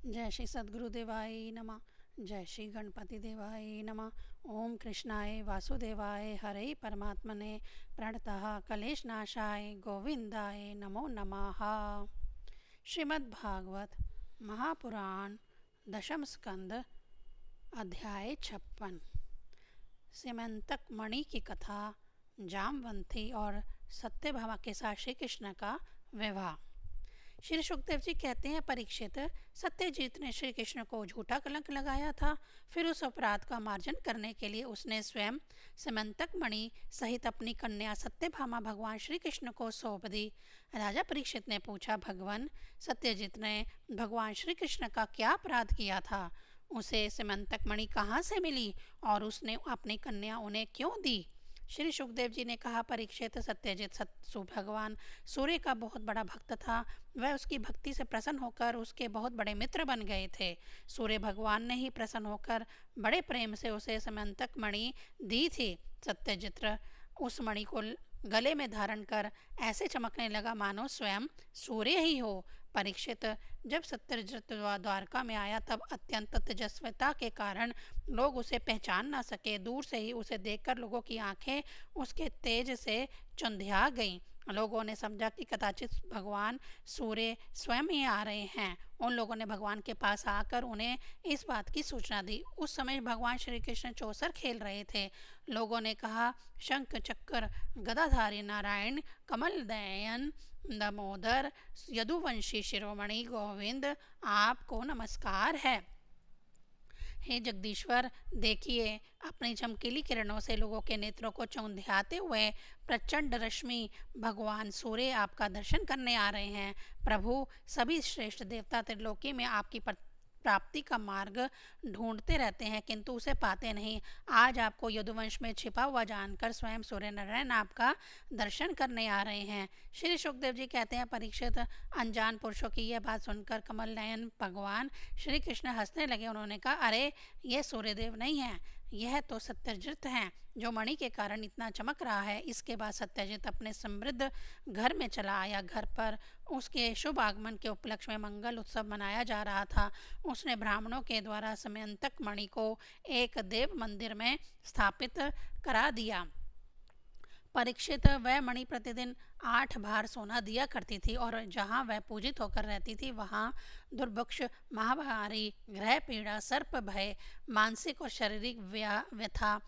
जय श्री सद्गुरुदेवाय नमः। जय श्री गणपति देवाय नमः। ओम कृष्णाय वासुदेवाय हरे परमात्मने प्रणतः कलेशनाशाय गोविंदाय नमो नमः। श्रीमद्भागवत महापुराण दशम स्कंद अध्याय 56। सिमंतक मणि की कथा, जामवंती और सत्यभामा के साथ श्री कृष्ण का विवाह। श्री सुखदेव जी कहते हैं, परीक्षित, सत्यजीत ने श्री कृष्ण को झूठा कलंक लगाया था। फिर उस अपराध का मार्जन करने के लिए उसने स्वयं सिमंतक मणि सहित अपनी कन्या सत्यभामा भगवान श्री कृष्ण को सौंप दी। राजा परीक्षित ने पूछा, भगवान, सत्यजीत ने भगवान श्री कृष्ण का क्या अपराध किया था? उसे सिमंतक मणि कहाँ से मिली और उसने अपनी कन्या उन्हें क्यों दी? श्री सुखदेव जी ने कहा, परीक्षित, सत्यजित भगवान सूर्य का बहुत बड़ा भक्त था। वह उसकी भक्ति से प्रसन्न होकर उसके बहुत बड़े मित्र बन गए थे। सूर्य भगवान ने ही प्रसन्न होकर बड़े प्रेम से उसे समंतक मणि दी थी। सत्यजित उस मणि को गले में धारण कर ऐसे चमकने लगा मानो स्वयं सूर्य ही हो। परीक्षित, जब सत्यजित द्वारका में आया तब अत्यंत तेजस्विता के कारण लोग उसे पहचान न सके। दूर से ही उसे देखकर लोगों की आंखें उसके तेज से चुंधिया गईं। लोगों ने समझा कि कदाचित भगवान सूर्य स्वयं ही आ रहे हैं। उन लोगों ने भगवान के पास आकर उन्हें इस बात की सूचना दी। उस समय भगवान श्री कृष्ण चौसर खेल रहे थे। लोगों ने कहा, शंख चक्र गदाधारी नारायण कमल दयन दामोदर यदुवंशी शिरोमणि गोविंद, आपको नमस्कार है। हे जगदीश्वर, देखिए, अपनी चमकीली किरणों से लोगों के नेत्रों को चौंधियाते हुए प्रचंड रश्मि भगवान सूर्य आपका दर्शन करने आ रहे हैं। प्रभु, सभी श्रेष्ठ देवता त्रिलोकी में आपकी प्राप्ति का मार्ग ढूंढते रहते हैं किंतु उसे पाते नहीं। आज आपको यदुवंश में छिपा हुआ जानकर स्वयं सूर्य नारायण आपका दर्शन करने आ रहे हैं। श्री सुखदेव जी कहते हैं, परीक्षित, अनजान पुरुषों की यह बात सुनकर कमल नयन भगवान श्री कृष्ण हंसने लगे। उन्होंने कहा, अरे, ये सूर्यदेव नहीं है, यह तो सत्यजित हैं जो मणि के कारण इतना चमक रहा है। इसके बाद सत्यजित अपने समृद्ध घर में चला आया। घर पर उसके शुभ आगमन के उपलक्ष्य में मंगल उत्सव मनाया जा रहा था। उसने ब्राह्मणों के द्वारा समयंतक मणि को एक देव मंदिर में स्थापित करा दिया। परीक्षित, वह मणि प्रतिदिन 8 भार सोना दिया करती थी और जहाँ वह पूजित होकर रहती थी वहाँ दुर्भिक्ष, महामारी, ग्रह पीड़ा, सर्प भय, मानसिक और शारीरिक व्यथा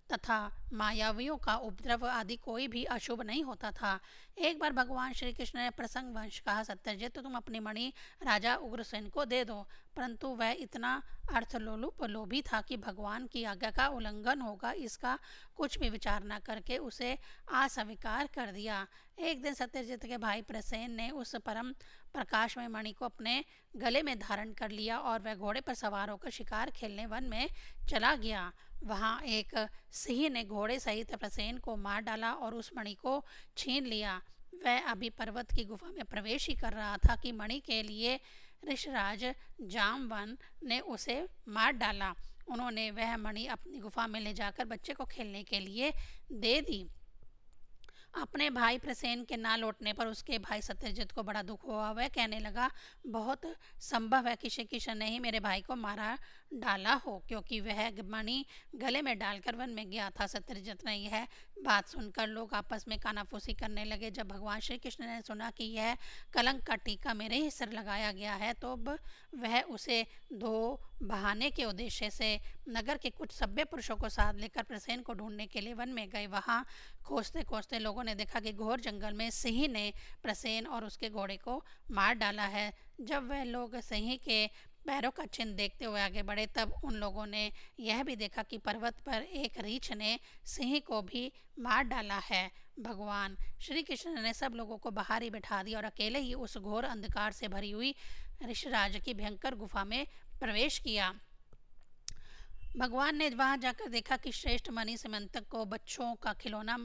तथा मायावियों का उपद्रव आदि कोई भी अशुभ नहीं होता था। एक बार भगवान श्री कृष्ण ने प्रसंगवश कहा, सत्यजित, तो तुम अपनी मणि राजा उग्रसेन को दे दो। परंतु वह इतना अर्थलोलुप लोभी था कि भगवान की आज्ञा का उल्लंघन होगा इसका कुछ भी विचार न करके उसे अस्वीकार कर दिया। एक दिन सत्यजित के भाई प्रसेन ने उस परम प्रकाशमय मणि को अपने गले में धारण कर लिया और वह घोड़े पर सवार होकर शिकार खेलने वन में चला गया। वहाँ एक सिंह ने घोड़े सहित प्रसेन को मार डाला और उस मणि को छीन लिया। वह अभी पर्वत की गुफा में प्रवेश ही कर रहा था कि मणि के लिए ऋषराज जामवन ने उसे मार डाला। उन्होंने वह मणि अपनी गुफा में ले जाकर बच्चे को खेलने के लिए दे दी। अपने भाई प्रसेन के ना लौटने पर उसके भाई सत्यजित को बड़ा दुख हुआ। वह कहने लगा, बहुत संभव है कि श्री कृष्ण ने ही मेरे भाई को मारा डाला हो, क्योंकि वह मणि गले में डालकर वन में गया था। सत्यजित ने यह बात सुनकर लोग आपस में कानाफूसी करने लगे। जब भगवान श्री कृष्ण ने सुना कि यह कलंक का टीका मेरे ही सिर लगाया गया है तो वह उसे धो बहाने के उद्देश्य से नगर के कुछ सभ्य पुरुषों को साथ लेकर प्रसेन को ढूंढने के लिए वन में गए। वहाँ खोजते खोजते लोगों ने देखा कि घोर जंगल में सिंह ने प्रसेन और उसके घोड़े को मार डाला है। जब वह लोग सिंह के पैरों का चिन्ह देखते हुए आगे बढ़े तब उन लोगों ने यह भी देखा कि पर्वत पर एक रीछ ने सिंह को भी मार डाला है। भगवान श्री कृष्ण ने सब लोगों को बाहर ही बिठा दिया और अकेले ही उस घोर अंधकार से भरी हुई ऋषराज की भयंकर गुफा में प्रवेश किया। भगवान ने वहां जाकर देखा कि श्रेष्ठ मणि समंतक को बच्चों का खिलौना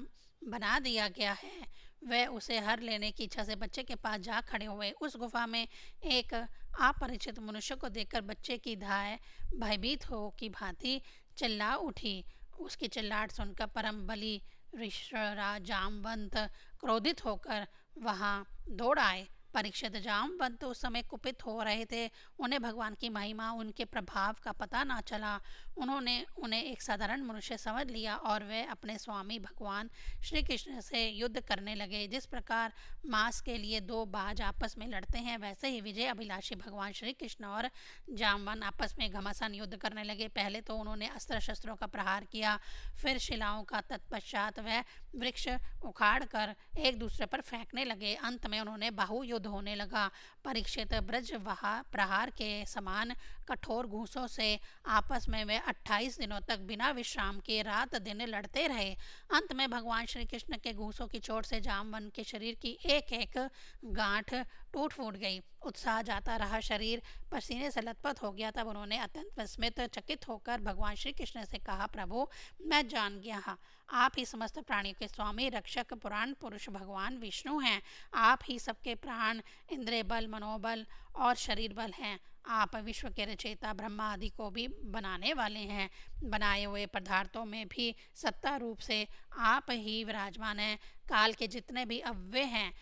बना दिया गया है। वह उसे हर लेने की इच्छा से बच्चे के पास जा खड़े हुए। उस गुफा में एक अपरिचित मनुष्य को देखकर बच्चे की धाय भयभीत हो की भांति चिल्ला उठी। उसकी चिल्लाहट सुनकर परम बली ऋषराज जामवंत क्रोधित होकर वहां दौड़ आए। परीक्षित जामवंत उस समय कुपित हो रहे थे। उन्हें भगवान की महिमा, उनके प्रभाव का पता ना चला। उन्होंने उन्हें एक साधारण मनुष्य समझ लिया और वे अपने स्वामी भगवान श्री कृष्ण से युद्ध करने लगे। जिस प्रकार मांस के लिए दो बाज आपस में लड़ते हैं, वैसे ही विजय अभिलाषी भगवान श्री कृष्ण और जामवन आपस में घमासान युद्ध करने लगे। पहले तो उन्होंने अस्त्र शस्त्रों का प्रहार किया, फिर शिलाओं का, तत्पश्चात वह वृक्ष उखाड़ कर एक दूसरे पर फेंकने लगे। अंत में उन्होंने बाहु युद्ध होने लगा। परीक्षित ब्रज प्रहार के समान कठोर घूसों से आपस में वे 28 दिनों तक बिना विश्राम के रात दिन लड़ते रहे। अंत में भगवान श्री कृष्ण के घूसों की चोट से जामवन के शरीर की एक एक गांठ टूट फूट गई। उत्साह जाता रहा, शरीर पसीने से लथपथ हो गया। तब उन्होंने अत्यंत विस्मित चकित होकर भगवान श्री कृष्ण से कहा, प्रभु, मैं जान गया, आप ही समस्त प्राणियों के स्वामी, रक्षक, पुराण पुरुष भगवान विष्णु हैं। आप ही सबके प्राण, इंद्रिय बल, मनोबल और शरीर बल हैं। आप विश्व के रचयिता, ब्रह्मा आदि को भी बनाने वाले हैं। बनाए हुए पदार्थों में भी सत्ता रूप से आप ही विराजमान हैं। काल के जितने भी अव्यय हैं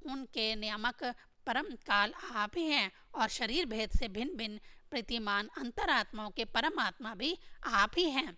उनके नियामक परम काल आप ही हैं, और शरीर भेद से भिन्न भिन्न प्रतिमान अंतरात्माओं के परमात्मा भी आप ही हैं।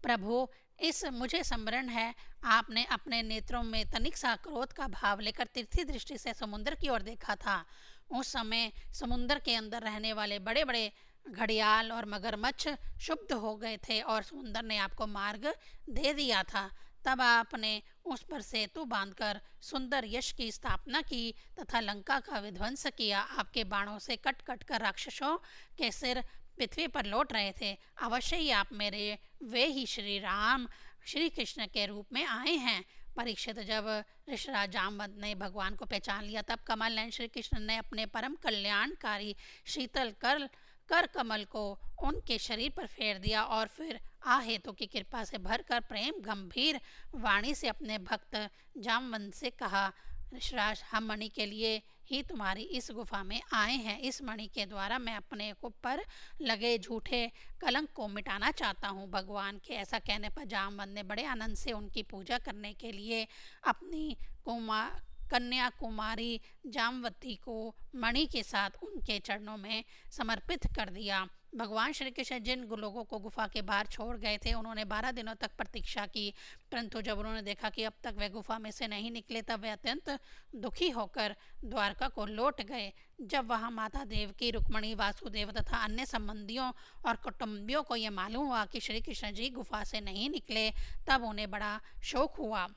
प्रभु, इस मुझे स्मरण है, आपने अपने नेत्रों में तनिक सा क्रोध का भाव लेकर तीर्थी दृष्टि से समुद्र की ओर देखा था। उस समय समुद्र के अंदर रहने वाले बड़े बड़े घड़ियाल और मगरमच्छ क्षुब्ध हो गए थे और समुद्र ने आपको मार्ग दे दिया था। तब आपने उस पर सेतु बांधकर सुंदर यश की स्थापना की तथा लंका का विध्वंस किया। आपके बाणों से कट कट कर राक्षसों के सिर पृथ्वी पर लौट रहे थे। अवश्य ही आप मेरे वे ही श्री राम श्री कृष्ण के रूप में आए हैं। परीक्षित, जब ऋषिराज जामवंत ने भगवान को पहचान लिया, तब कमल नयन श्री कृष्ण ने अपने परम कल्याणकारी शीतल कर कमल को उनके शरीर पर फेर दिया और फिर आहेतु की कृपा से भरकर प्रेम गंभीर वाणी से अपने भक्त जामवंत से कहा, ऋषिराज, हम मणि के लिए ही तुम्हारी इस गुफा में आए हैं। इस मणि के द्वारा मैं अपने ऊपर लगे झूठे कलंक को मिटाना चाहता हूँ। भगवान के ऐसा कहने पर जामवंत ने बड़े आनंद से उनकी पूजा करने के लिए अपनी कन्या कुमारी जामवती को मणि के साथ उनके चरणों में समर्पित कर दिया। भगवान श्री कृष्ण जिन लोगों को गुफा के बाहर छोड़ गए थे, उन्होंने 12 दिनों तक प्रतीक्षा की, परंतु जब उन्होंने देखा कि अब तक वे गुफा में से नहीं निकले, तब वे अत्यंत दुखी होकर द्वारका को लौट गए। जब वहां माता देवकी, रुक्मणी, वासुदेव तथा अन्य संबंधियों और कुटुंबियों को यह मालूम हुआ कि श्री कृष्ण जी गुफा से नहीं निकले, तब उन्हें बड़ा शोक हुआ।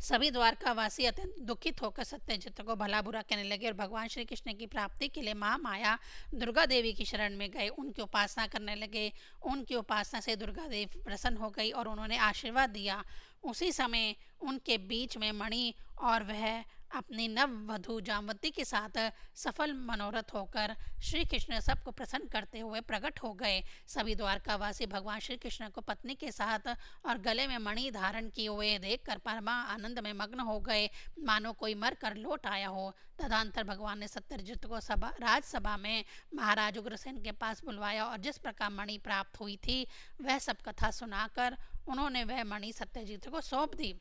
सभी द्वारकावासी अत्यंत दुखित होकर सत्यजित को भला बुरा कहने लगे और भगवान श्री कृष्ण की प्राप्ति के लिए महामाया दुर्गा देवी की शरण में गए, उनकी उपासना करने लगे। उनकी उपासना से दुर्गा देवी प्रसन्न हो गई और उन्होंने आशीर्वाद दिया। उसी समय उनके बीच में मणि और वह अपनी नववधू जामवती के साथ सफल मनोरथ होकर श्री कृष्ण सबको प्रसन्न करते हुए प्रकट हो गए। सभी द्वारकावासी भगवान श्री कृष्ण को पत्नी के साथ और गले में मणि धारण किए हुए देखकर परमा आनंद में मग्न हो गए, मानो कोई मर कर लौट आया हो। तदंतर भगवान ने सत्यजित को राजसभा में महाराज उग्रसेन के पास बुलवाया और जिस प्रकार मणि प्राप्त हुई थी वह सब कथा सुनाकर उन्होंने वह मणि सत्यजित को सौंप दी।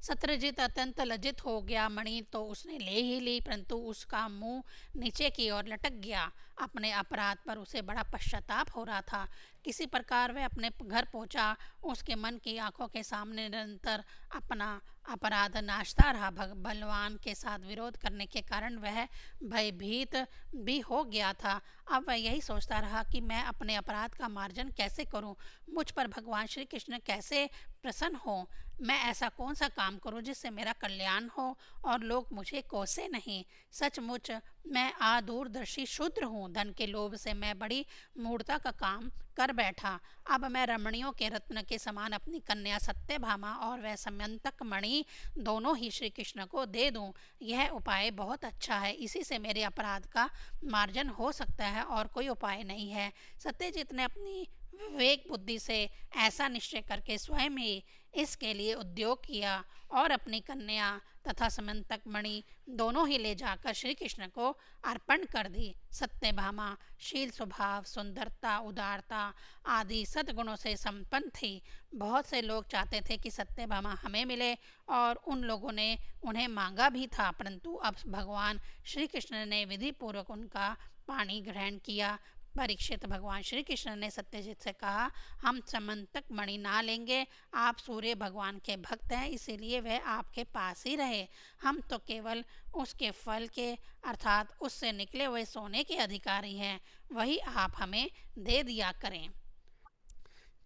सत्यजित अत्यंत लज्जित हो गया। मणि तो उसने ले ही ली, परंतु उसका मुंह नीचे की ओर लटक गया। अपने अपराध पर उसे बड़ा पश्चाताप हो रहा था। किसी प्रकार वह अपने घर पहुंचा। उसके मन की आंखों के सामने निरंतर अपना अपराध नाचता रहा। बलवान के साथ विरोध करने के कारण वह भयभीत भी हो गया था। अब वह यही सोचता रहा कि मैं अपने अपराध का मार्जन कैसे करूं, मुझ पर भगवान श्री कृष्ण कैसे प्रसन्न हो, मैं ऐसा कौन सा काम करूं जिससे मेरा कल्याण हो और लोग मुझे कोसे नहीं। सचमुच मैं अदूरदर्शी शूद्र हूँ। धन के लोभ से मैं बड़ी मूढ़ता का काम कर बैठा। अब मैं रमणियों के रत्न के समान अपनी कन्या सत्यभामा और वह समयंतक मणि दोनों ही श्री कृष्ण को दे दूं। यह उपाय बहुत अच्छा है, इसी से मेरे अपराध का मार्जन हो सकता है और कोई उपाय नहीं है। सत्यजित ने अपनी विवेक बुद्धि से ऐसा निश्चय करके स्वयं ही इसके लिए उद्योग किया और अपनी कन्या तथा समंतक मणि दोनों ही ले जाकर श्री कृष्ण को अर्पण कर दी। सत्यभामा शील स्वभाव, सुंदरता, उदारता आदि सद्गुणों से संपन्न थी। बहुत से लोग चाहते थे कि सत्यभामा हमें मिले और उन लोगों ने उन्हें मांगा भी था, परंतु अब भगवान श्री कृष्ण ने विधि पूर्वक उनका पानी ग्रहण किया। परीक्षित, भगवान श्री कृष्ण ने सत्यजीत से कहा, हम समंतक मणि ना लेंगे। आप सूर्य भगवान के भक्त हैं, इसीलिए वह आपके पास ही रहे। हम तो केवल उसके फल के अर्थात उससे निकले हुए सोने के अधिकारी हैं, वही आप हमें दे दिया करें।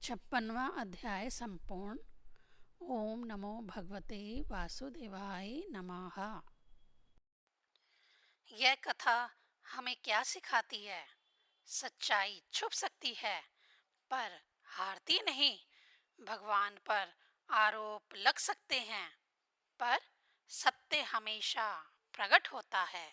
56वां अध्याय संपूर्ण। ओम नमो भगवते वासुदेवाय नमः। यह कथा हमें क्या सिखाती है? सच्चाई छुप सकती है पर हारती नहीं। भगवान पर आरोप लग सकते हैं पर सत्य हमेशा प्रकट होता है।